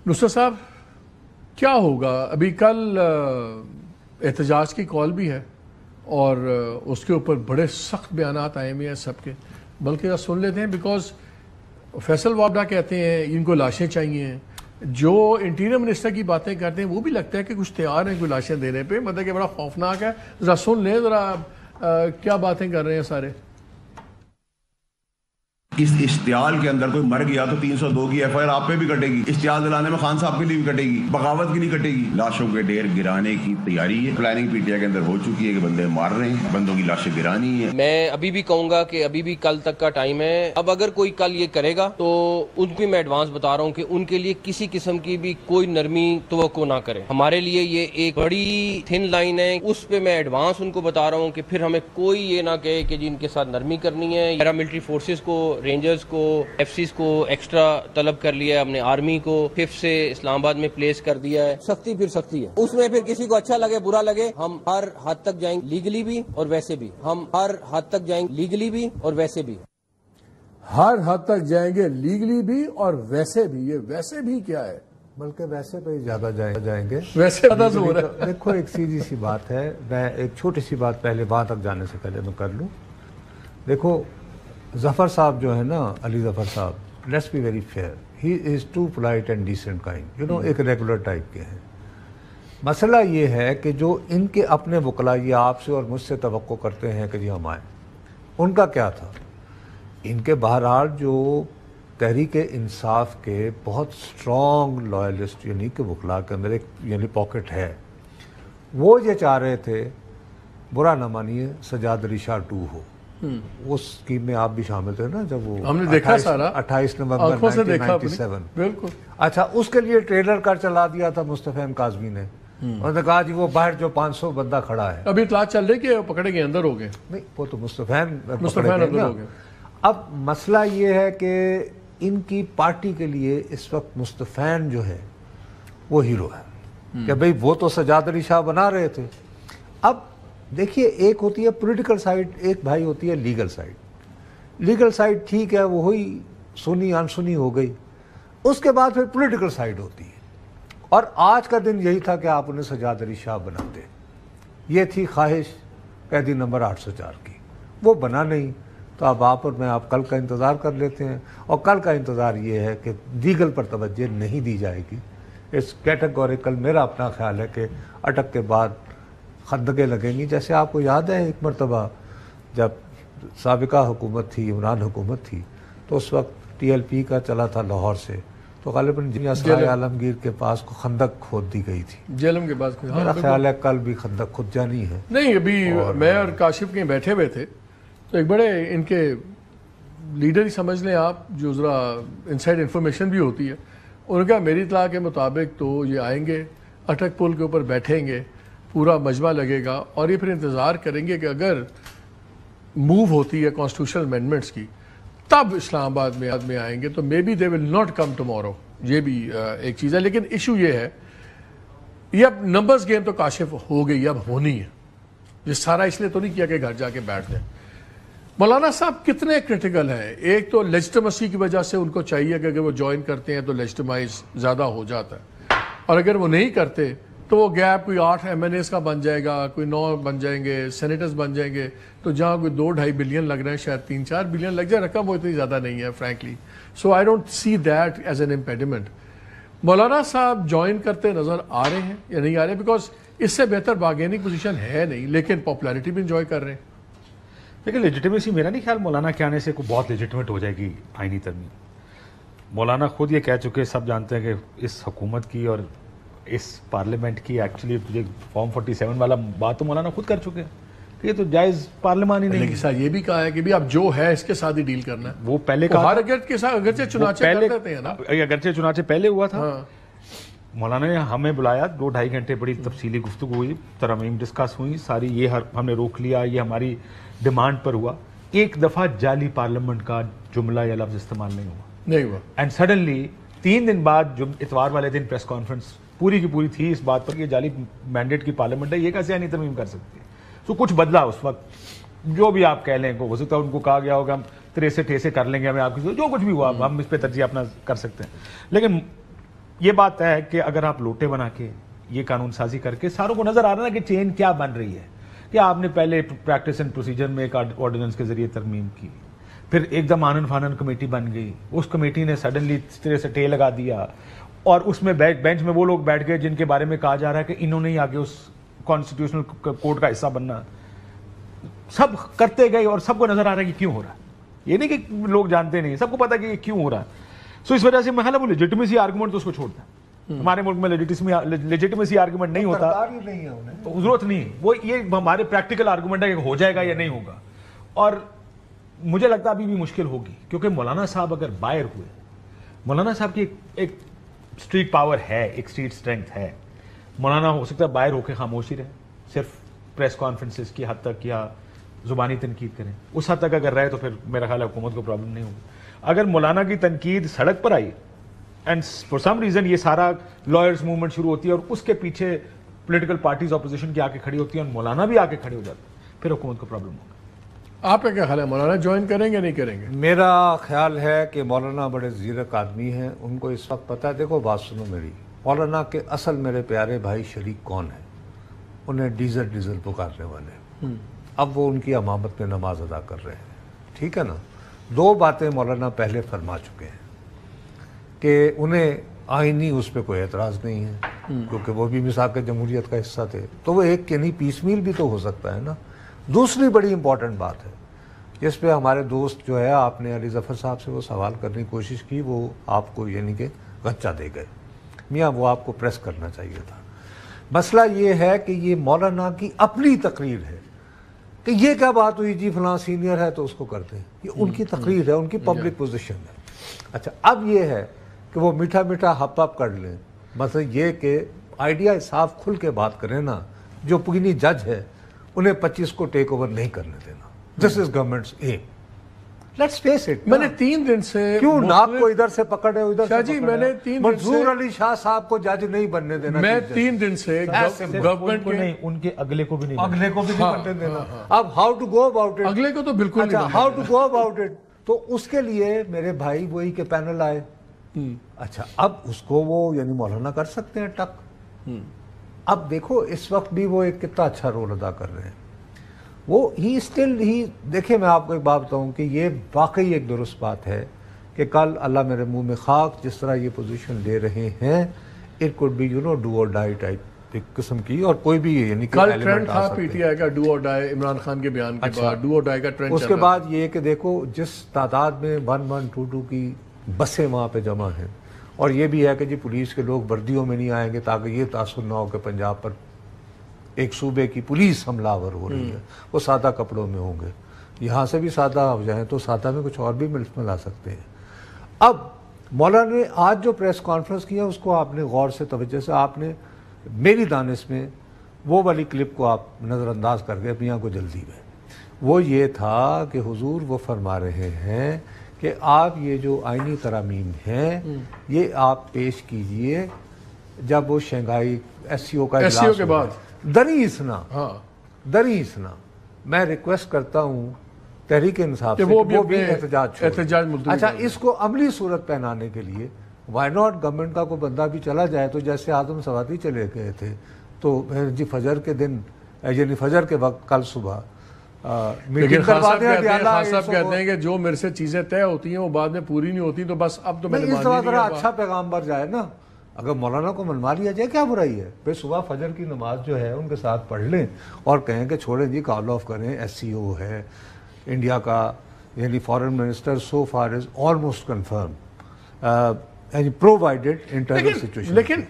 نصرت صاحب کیا ہوگا؟ ابھی کل احتجاج کی کال بھی ہے اور اس کے اوپر بڑے سخت بیانات آئے ہوئے ہیں سب کے، بلکہ سن لیتے ہیں بیکاز فیصل وابڈا کہتے ہیں ان کو لاشیں چاہیے، جو انٹیریئر منسٹر کی باتیں کرتے ہیں وہ بھی لگتا ہے کہ کچھ تیار ہیں کوئی لاشیں دینے پہ، مطلب کہ بڑا خوفناک ہے۔ ذرا سن لیں ذرا کیا باتیں کر رہے ہیں سارے۔ اس اشتعال کے اندر کوئی مر گیا تو 302 کی ایف آئی آر آپ پہ بھی کٹے گی، اشتعال دلانے میں خان صاحب کے لیے بھی کٹے گی، بغاوت کی نہیں کٹے گی۔ لاشوں کے ڈھیر گرانے کی تیاری ہے، پلاننگ پی ٹی آئی کے اندر ہو چکی ہے کہ بندے مار رہے ہیں، بندوں کی لاشیں گرانی ہے۔ میں ابھی بھی کہوں گا کہ ابھی بھی کل تک کا ٹائم ہے۔ اب اگر کوئی کل یہ کرے گا تو ان بھی میں ایڈوانس بتا رہا ہوں کہ ان کے لیے کسی قسم کی بھی کوئی نرمی توقع نہ کرے۔ ہمارے لیے یہ ایک بڑی تھن لائن ہے، اس پہ میں ایڈوانس ان کو بتا رہا ہوں کہ پھر ہمیں کوئی یہ نہ کہے کہ جن کے ساتھ نرمی کرنی ہے۔ پیراملٹری فورسز کو، رینجرز کو، ایف سیز کو ایکسٹرا طلب کر لیا ہے، ہم نے آرمی کو 5 سے اسلام آباد میں پلیس کر دیا ہے۔ سختی پھر سختی ہے، اس میں پھر کسی کو اچھا لگے برا لگے، ہم ہر حد تک جائیں گے لیگلی بھی اور ویسے بھی، ہم ہر حد تک جائیں گے لیگلی بھی اور ویسے بھی، ہر حد تک جائیں گے لیگلی بھی اور ویسے بھی۔ یہ ویسے بھی کیا ہے؟ بلکہ ویسے پہ زیادہ جائیں گے، ویسے زیادہ زور ہے۔ دیکھو ایک سیدھی سی بات ہے، میں ایک چھوٹی سی بات پہلے وہاں تک جانے سے پہلے میں کر لوں۔ دیکھو ظفر صاحب جو ہے نا، علی ظفر صاحب، let's be very fair, he is too polite and decent kind, you know, ایک ریگولر ٹائپ کے ہیں۔ مسئلہ یہ ہے کہ جو ان کے اپنے وکلاء یہ آپ سے اور مجھ سے توقع کرتے ہیں کہ جی ہم آئیں، ان کا کیا تھا؟ ان کے بہرحال جو تحریک انصاف کے بہت سٹرونگ لائلسٹ یعنی کہ وکلاء کے اندر ایک یعنی پاکٹ ہے، وہ یہ چاہ رہے تھے، برا نہ مانیے، سجاد علی شاہ 2 ہو۔ اس اسکیم میں آپ بھی شامل تھے نا، جب وہ ہم نے دیکھا سارا 28 نومبر 1997۔ بالکل۔ اچھا، اس کے لیے ٹریلر کا چلا دیا تھا مصطفی کاظمی نے، انہوں نے کہا جی وہ باہر جو 500 بندہ کھڑا ہے، ابھی اطلاع چل رہی کہ پکڑے گئے، اندر ہو گئے۔ نہیں، وہ تو مصطفی اندر ہو گئے۔ اب مسئلہ یہ ہے کہ ان کی پارٹی کے لیے اس وقت مصطفی جو ہے وہ ہیرو ہے کہ بھئی وہ تو سجاد علی شاہ بنا رہے تھے۔ اب دیکھیے، ایک ہوتی ہے پولیٹیکل سائیڈ، ایک بھائی ہوتی ہے لیگل سائیڈ۔ لیگل سائیڈ ٹھیک ہے، وہ ہوئی سنی انسنی ہو گئی، اس کے بعد پھر پولیٹیکل سائیڈ ہوتی ہے، اور آج کا دن یہی تھا کہ آپ انہیں سجاد علی شاہ بناتے، یہ تھی خواہش قیدی نمبر 804 کی، وہ بنا نہیں، تو اب آپ اور میں آپ کل کا انتظار کر لیتے ہیں، اور کل کا انتظار یہ ہے کہ لیگل پر توجہ نہیں دی جائے گی۔ اس کیٹیگوریکل میرا اپنا خیال ہے کہ اٹک کے بعد خندقیں لگیں گی۔ جیسے آپ کو یاد ہے ایک مرتبہ جب سابقہ حکومت تھی، عمران حکومت تھی، تو اس وقت ٹی ایل پی کا چلا تھا لاہور سے، تو غالباً سرائے عالمگیر کے پاس کو خندق کھود دی گئی تھی، جیلم کے پاس۔ میرا خیال ہے کل بھی خندق کھود جانی ہے۔ نہیں، ابھی میں اور کاشف کہیں بیٹھے ہوئے تھے تو ایک بڑے ان کے لیڈر ہی سمجھ لیں آپ، جو ذرا انسائڈ انفارمیشن بھی ہوتی ہے، انہوں نے کہا میری اطلاع کے مطابق تو یہ آئیں گے، اٹک پل کے اوپر بیٹھیں گے، پورا مجمع لگے گا، اور یہ پھر انتظار کریں گے کہ اگر موو ہوتی ہے کانسٹیٹیوشنل امینڈمنٹس کی تب اسلام آباد میں آئیں گے، تو maybe they will not come tomorrow. یہ بھی ایک چیز ہے، لیکن ایشو یہ ہے، یہ اب نمبرز گیم تو کاشف ہو گئی، اب ہونی ہے، یہ سارا اس لیے تو نہیں کیا کہ گھر جا کے بیٹھ جائیں۔ مولانا صاحب کتنے کرٹیکل ہیں؟ ایک تو لیجٹمسی کی وجہ سے ان کو چاہیے کہ اگر وہ جوائن کرتے ہیں تو لیجٹمائز زیادہ ہو جاتا ہے، اور اگر وہ نہیں کرتے تو وہ گیپ کوئی 8 ایم این ایز کا بن جائے گا، کوئی 9 بن جائیں گے، سینیٹرز بن جائیں گے، تو جہاں کوئی 2-2.5 بلین لگ رہے ہیں، شاید 3-4 بلین لگ جائے، رقم وہ اتنی زیادہ نہیں ہے frankly, so I don't see that as an impediment. مولانا صاحب جوائن کرتے نظر آ رہے ہیں یا نہیں آ رہے؟ بیکاز اس سے بہتر بارگیننگ پوزیشن ہے نہیں، لیکن پاپولیرٹی بھی انجوائے کر رہے ہیں۔ لیکن لیجیٹیمیسی میرا نہیں خیال مولانا کے آنے سے کوئی بہت لیجیٹیمیٹ ہو جائے گی آئینی ترمیم۔ مولانا خود یہ کہہ چکے، سب جانتے ہیں کہ اس حکومت کی اور اس پارلیمنٹ کی ایکچولی فارم 47 والا بات تو مولانا خود کر چکے ہیں کہ یہ تو جائز پارلیمان ہی نہیں۔ لیکن صاحب یہ بھی کہا ہے کہ بھی اب جو ہے اس کے ساتھ ہی ڈیل کرنا ہے، وہ پہلے کہا ہر کے ساتھ، اگرچہ چنانچہ کر دیتے ہیں نا، اگرچہ چنانچہ پہلے ہوا تھا، مولانا نے ہمیں بلایا، 2-2.5 گھنٹے بڑی تفصیلی گفتگو ہوئی، ترامیم ڈسکس ہوئی ساری، یہ ہم نے روک لیا، یہ ہماری ڈیمانڈ پر ہوا۔ ایک دفعہ جعلی پارلیمنٹ کا جملہ یا لفظ استعمال نہیں ہوا، اینڈ سڈنلی 3 دن بعد اتوار والے دن پریس کانفرنس پوری کی پوری تھی اس بات پر کہ جعلی مینڈیٹ کی پارلیمنٹ ہے، یہ کیسے آئینی ترمیم کر سکتی ہے۔ تو کچھ بدلا اس وقت، جو بھی آپ کہہ لیں، ہو سکتا ہے ان کو کہا گیا ہوگا ہم تریسے ٹھیسے کر لیں گے، ہمیں آپ کی جو کچھ بھی ہوا ہم اس پہ ترجیح اپنا کر سکتے ہیں، لیکن یہ بات ہے کہ اگر آپ لوٹے بنا کے یہ قانون سازی کر کے ساروں کو نظر آ رہا ہے کہ چین کیا بن رہی ہے کہ آپ نے پہلے پریکٹس اینڈ پروسیجر میں ایک آرڈیننس کے ذریعے ترمیم کی, پھر ایک دم آنن فانن کمیٹی بن گئی, اس کمیٹی نے سڈنلی اس طرح سے ٹے لگا دیا اور اس میں بینچ میں وہ لوگ بیٹھ گئے جن کے بارے میں کہا جا رہا ہے کہ انہوں نے ہی آگے اس کانسٹیٹیوشنل کوڈ کا حصہ بننا. سب کرتے گئے اور سب کو نظر آ رہا ہے کہ کیوں ہو رہا ہے, یہ نہیں کہ لوگ جانتے نہیں, سب کو پتا کہ یہ کیوں ہو رہا ہے. سو اس وجہ سے میں وہ لیجیٹمیسی آرگومنٹ تو اس کو چھوڑتا ہے. ہمارے ملک میں لیجیٹمیسی آرگومنٹ نہیں ہوتا, ضرورت نہیں. وہ یہ ہمارے پریکٹیکل آرگومنٹ ہے کہ ہو جائے گا یا نہیں ہوگا, اور مجھے لگتا ابھی بھی مشکل ہوگی کیونکہ مولانا صاحب اگر باہر ہوئے, مولانا صاحب کی ایک اسٹریٹ پاور ہے, ایک اسٹریٹ اسٹرینتھ ہے. مولانا ہو سکتا ہے باہر ہو کے خاموشی رہے, صرف پریس کانفرنسز کی حد تک یا زبانی تنقید کریں, اس حد تک اگر رہے تو پھر میرا خیال ہے حکومت کو پرابلم نہیں ہوگی. اگر مولانا کی تنقید سڑک پر آئی اینڈ فار سم ریزن یہ سارا لائرز موومنٹ شروع ہوتی ہے اور اس کے پیچھے پولیٹیکل پارٹیز اپوزیشن کی آ کے کھڑی ہوتی ہیں اور مولانا بھی آ کے کھڑے ہو جاتے ہیں, پھر حکومت کو پرابلم ہوگا. آپ کا کیا خیال ہے, مولانا جوائن کریں گے نہیں کریں گے؟ میرا خیال ہے کہ مولانا بڑے زیرک آدمی ہیں, ان کو اس وقت پتہ ہے. دیکھو بات سنو میری, مولانا کے اصل میرے پیارے بھائی شریک کون ہیں؟ انہیں ڈیزل پکارنے والے. اب وہ ان کی امامت میں نماز ادا کر رہے ہیں, ٹھیک ہے نا. دو باتیں مولانا پہلے فرما چکے ہیں کہ انہیں آئینی اس پہ کوئی اعتراض نہیں ہے کیونکہ وہ بھی میثاق جمہوریت کا حصہ تھے, تو وہ ایک کہ نہیں پیس میل بھی تو ہو سکتا ہے نا. دوسری بڑی امپورٹنٹ بات ہے جس پہ ہمارے دوست جو ہے, آپ نے علی ظفر صاحب سے وہ سوال کرنے کی کوشش کی, وہ آپ کو یعنی کہ غچہ دے گئے. میاں وہ آپ کو پریس کرنا چاہیے تھا. مسئلہ یہ ہے کہ یہ مولانا کی اپنی تقریر ہے کہ یہ کیا بات ہوئی جی فلاں سینئر ہے تو اس کو کرتے ہیں, یہ ان کی تقریر ہے, ان کی پبلک پوزیشن ہے. اچھا اب یہ ہے کہ وہ میٹھا میٹھا ہپ اپ کر لیں. مطلب یہ کہ آئیڈیا صاف کھل کے بات کریں نا, جو پوری جج ہے انہیں 25 کو ٹیک اوور نہیں کرنے دینا. This is government's aim. Let's face it. میں نے 3 دن سے کیوں ناپ کو ادھر سے پکڑے ادھر شاہ جی, میں نے 3 دن سے منظور علی شاہ صاحب کو جج نہیں بننے دینا. میں 3 دن سے گورنمنٹ کو نہیں, ان کے اگلے کو بھی نہیں بننے دینا. اب how to go about it, اگلے کو تو بالکل نہیں. How to go about it, تو اس کے لیے میرے بھائی وہی کے پینل آئے. اچھا اب اس کو وہ یعنی مولانا کر سکتے ہیں ٹک. اب دیکھو اس وقت بھی وہ ایک کتنا اچھا رول ادا کر رہے ہیں. وہ دیکھیں میں آپ کو ایک بات بتاؤں کہ یہ واقعی ایک درست بات ہے کہ کل اللہ میرے منہ میں خاک جس طرح یہ پوزیشن لے رہے ہیں, اٹ کوڈ بی ڈو اور ڈائی ٹائپ ایک قسم کی, اور کوئی بھی یعنی کل ٹرینڈ تھا پی ٹی آئی کا ڈو اور ڈائی, عمران خان کے بیان کے بعد ڈو اور ڈائی کا ٹرینڈ. اس کے بعد یہ کہ دیکھو جس تعداد میں 1122 کی بسیں وہاں پہ جمع ہیں, اور یہ بھی ہے کہ جی پولیس کے لوگ وردیوں میں نہیں آئیں گے تاکہ یہ تاثر نہ ہو کہ پنجاب پر ایک صوبے کی پولیس حملہ آور ہو رہی ہے, وہ سادہ کپڑوں میں ہوں گے. یہاں سے بھی سادہ ہو جائیں تو سادہ میں کچھ اور بھی ملا سکتے ہیں. اب مولانا نے آج جو پریس کانفرنس کیا اس کو آپ نے غور سے توجہ سے, آپ نے میری دانش میں وہ والی کلپ کو آپ نظر انداز کر گئے میاں کو جلدی میں. وہ یہ تھا کہ حضور وہ فرما رہے ہیں کہ آپ یہ جو آئینی ترامیم ہیں یہ آپ پیش کیجئے جب وہ شنگھائی ایس سی او کا اجلاس کے بعد. دری اسنا میں ریکویسٹ کرتا ہوں تحریک انصاف سے وہ بھی احتجاج ملتوی. اچھا اس کو عملی صورت پہنانے کے لیے وائی ناٹ گورنمنٹ کا کوئی بندہ بھی چلا جائے, تو جیسے اعظم سوادی چلے گئے تھے تو جی فجر کے دن یعنی فجر کے وقت کل صبح لیکن خان صاحب کہتے ہیں کہ جو میرے سے چیزیں طے ہوتی ہیں وہ بعد میں پوری نہیں ہوتی, تو بس اب تو میں نے مان لیا. اچھا پیغامبر جائے نا, اگر مولانا کو منوا لیا جائے کیا برائی ہے؟ پھر صبح فجر کی نماز جو ہے ان کے ساتھ پڑھ لیں اور کہیں کہ چھوڑیں جی کال آف کریں, ایس سی او ہے انڈیا کا یعنی foreign minister so for is almost confirm provided internal situation. لیکن